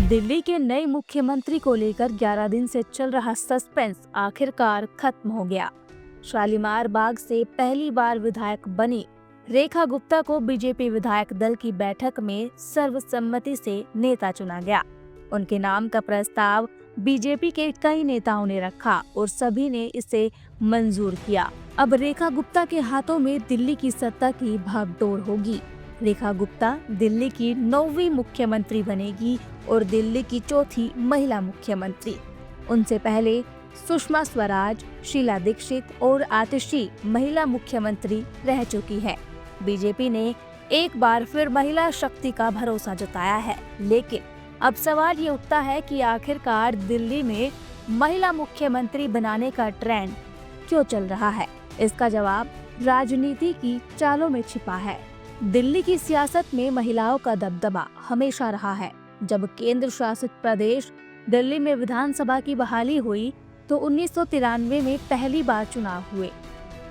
दिल्ली के नए मुख्यमंत्री को लेकर 11 दिन से चल रहा सस्पेंस आखिरकार खत्म हो गया। शालीमार बाग से पहली बार विधायक बनी रेखा गुप्ता को बीजेपी विधायक दल की बैठक में सर्वसम्मति से नेता चुना गया। उनके नाम का प्रस्ताव बीजेपी के कई नेताओं ने रखा और सभी ने इसे मंजूर किया। अब रेखा गुप्ता के हाथों में दिल्ली की सत्ता की भागदौड़ होगी। रेखा गुप्ता दिल्ली की 9वीं मुख्यमंत्री बनेगी और दिल्ली की चौथी महिला मुख्यमंत्री। उनसे पहले सुषमा स्वराज, शीला दीक्षित और आतिशी महिला मुख्यमंत्री रह चुकी है। बीजेपी ने एक बार फिर महिला शक्ति का भरोसा जताया है, लेकिन अब सवाल ये उठता है कि आखिरकार दिल्ली में महिला मुख्यमंत्री बनाने का ट्रेंड क्यों चल रहा है। इसका जवाब राजनीति की चालों में छिपा है। दिल्ली की सियासत में महिलाओं का दबदबा हमेशा रहा है। जब केंद्र शासित प्रदेश दिल्ली में विधानसभा की बहाली हुई तो 1993 में पहली बार चुनाव हुए।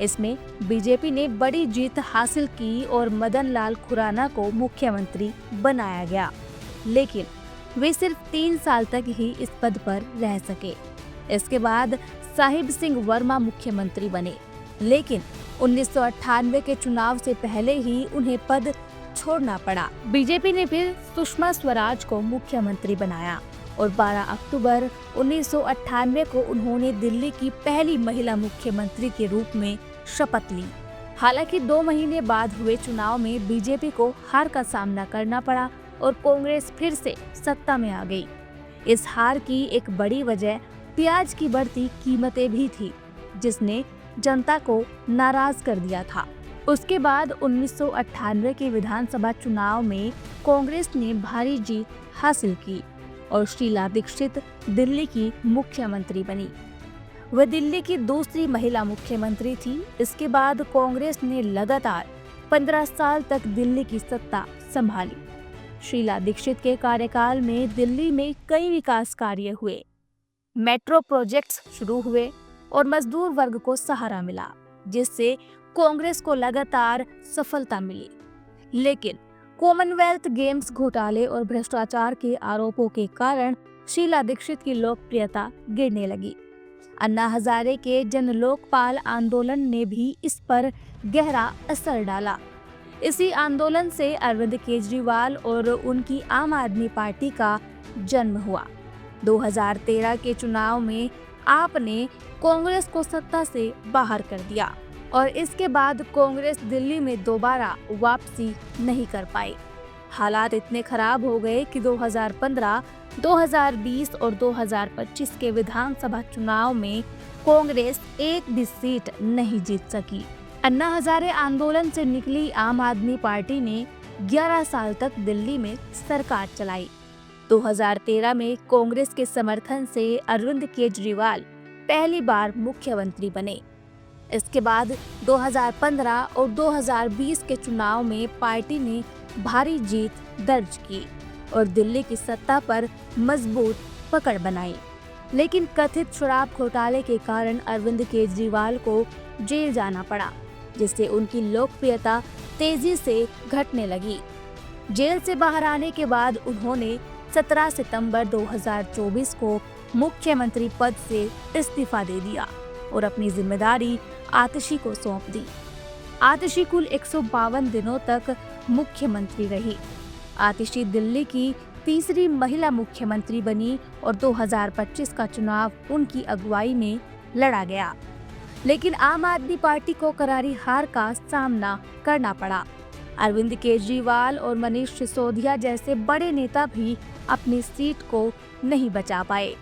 इसमें बीजेपी ने बड़ी जीत हासिल की और मदन लाल खुराना को मुख्यमंत्री बनाया गया, लेकिन वे सिर्फ 3 साल तक ही इस पद पर रह सके। इसके बाद साहिब सिंह वर्मा मुख्यमंत्री बने, लेकिन 1998 के चुनाव से पहले ही उन्हें पद छोड़ना पड़ा। बीजेपी ने फिर सुषमा स्वराज को मुख्यमंत्री बनाया और 12 अक्टूबर 1998 को उन्होंने दिल्ली की पहली महिला मुख्यमंत्री के रूप में शपथ ली। हालांकि 2 महीने बाद हुए चुनाव में बीजेपी को हार का सामना करना पड़ा और कांग्रेस फिर से सत्ता में आ गई। इस हार की एक बड़ी वजह प्याज की बढ़ती कीमतें भी थी, जिसने जनता को नाराज कर दिया था। उसके बाद 1998 के विधानसभा चुनाव में कांग्रेस ने भारी जीत हासिल की और शीला दीक्षित दिल्ली की मुख्यमंत्री बनी। वह दिल्ली की दूसरी महिला मुख्यमंत्री थी। इसके बाद कांग्रेस ने लगातार 15 साल तक दिल्ली की सत्ता संभाली। शीला दीक्षित के कार्यकाल में दिल्ली में कई विकास कार्य हुए, मेट्रो प्रोजेक्ट्स शुरू हुए और मजदूर वर्ग को सहारा मिला, जिससे कांग्रेस को लगातार सफलता मिली। लेकिन कॉमनवेल्थ गेम्स घोटाले और भ्रष्टाचार के आरोपों के कारण शीला दीक्षित की लोकप्रियता गिरने लगी। अन्ना हजारे के जन लोकपाल आंदोलन ने भी इस पर गहरा असर डाला। इसी आंदोलन से अरविंद केजरीवाल और उनकी आम आदमी पार्टी का जन्म हुआ। 2013 के चुनाव में आपने कांग्रेस को सत्ता से बाहर कर दिया और इसके बाद कांग्रेस दिल्ली में दोबारा वापसी नहीं कर पाई। हालात इतने खराब हो गए कि 2015, 2020 और 2025 के विधानसभा चुनाव में कांग्रेस एक भी सीट नहीं जीत सकी। अन्ना हजारे आंदोलन से निकली आम आदमी पार्टी ने 11 साल तक दिल्ली में सरकार चलाई। 2013 में कांग्रेस के समर्थन से अरविंद केजरीवाल पहली बार मुख्यमंत्री बने। इसके बाद 2015 और 2020 के चुनाव में पार्टी ने भारी जीत दर्ज की और दिल्ली की सत्ता पर मजबूत पकड़ बनाई। लेकिन कथित शराब घोटाले के कारण अरविंद केजरीवाल को जेल जाना पड़ा, जिससे उनकी लोकप्रियता तेजी से घटने लगी। जेल से बाहर आने के बाद उन्होंने 17 सितंबर 2024 को मुख्यमंत्री पद से इस्तीफा दे दिया और अपनी जिम्मेदारी आतिशी को सौंप दी। आतिशी कुल 152 दिनों तक मुख्यमंत्री रही। आतिशी दिल्ली की तीसरी महिला मुख्यमंत्री बनी और 2025 का चुनाव उनकी अगुवाई में लड़ा गया, लेकिन आम आदमी पार्टी को करारी हार का सामना करना पड़ा। अरविंद केजरीवाल और मनीष सिसोदिया जैसे बड़े नेता भी अपनी सीट को नहीं बचा पाए।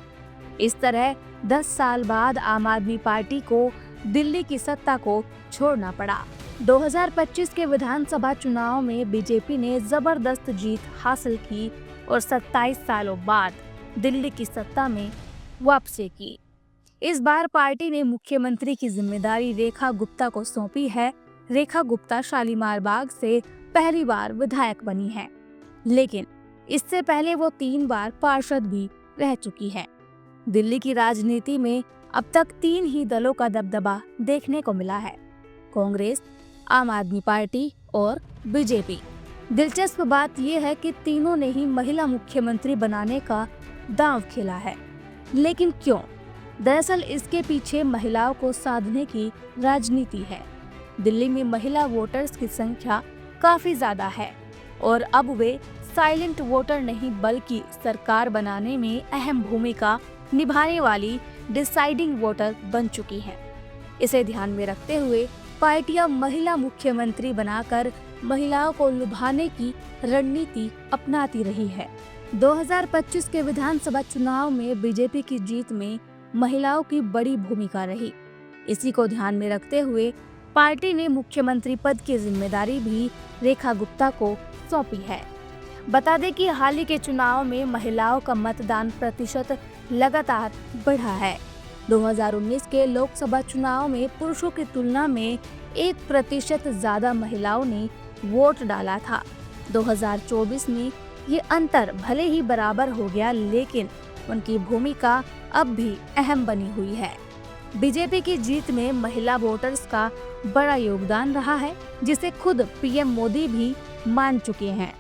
इस तरह 10 साल बाद आम आदमी पार्टी को दिल्ली की सत्ता को छोड़ना पड़ा। 2025 के विधानसभा चुनाव में बीजेपी ने जबरदस्त जीत हासिल की और 27 सालों बाद दिल्ली की सत्ता में वापसी की। इस बार पार्टी ने मुख्यमंत्री की जिम्मेदारी रेखा गुप्ता को सौंपी है। रेखा गुप्ता शालीमार बाग से पहली बार विधायक बनी है, लेकिन इससे पहले वो 3 बार पार्षद भी रह चुकी है। दिल्ली की राजनीति में अब तक 3 ही दलों का दबदबा देखने को मिला है, कांग्रेस, आम आदमी पार्टी और बीजेपी। दिलचस्प बात यह है कि तीनों ने ही महिला मुख्यमंत्री बनाने का दांव खेला है, लेकिन क्यों? दरअसल इसके पीछे महिलाओं को साधने की राजनीति है। दिल्ली में महिला वोटर्स की संख्या काफी ज्यादा है और अब वे साइलेंट वोटर नहीं बल्कि सरकार बनाने में अहम भूमिका निभाने वाली डिसाइडिंग वोटर बन चुकी हैं। इसे ध्यान में रखते हुए पार्टियां महिला मुख्यमंत्री बनाकर महिलाओं को लुभाने की रणनीति अपनाती रही है। 2025 के विधानसभा चुनाव में बीजेपी की जीत में महिलाओं की बड़ी भूमिका रही। इसी को ध्यान में रखते हुए पार्टी ने मुख्यमंत्री पद की जिम्मेदारी भी रेखा गुप्ता को सौंपी है। बता दें कि हाल ही के चुनाव में महिलाओं का मतदान प्रतिशत लगातार बढ़ा है। 2019 के लोकसभा चुनाव में पुरुषों की तुलना में 1% ज्यादा महिलाओं ने वोट डाला था। 2024 में ये अंतर भले ही बराबर हो गया, लेकिन उनकी भूमिका अब भी अहम बनी हुई है। बीजेपी की जीत में महिला वोटर्स का बड़ा योगदान रहा है, जिसे खुद पीएम मोदी भी मान चुके हैं।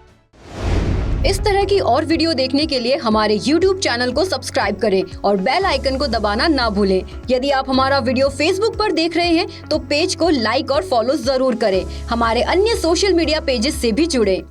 इस तरह की और वीडियो देखने के लिए हमारे YouTube चैनल को सब्सक्राइब करें और बेल आइकन को दबाना ना भूलें। यदि आप हमारा वीडियो Facebook पर देख रहे हैं तो पेज को लाइक और फॉलो जरूर करें। हमारे अन्य सोशल मीडिया पेजेस से भी जुड़ें।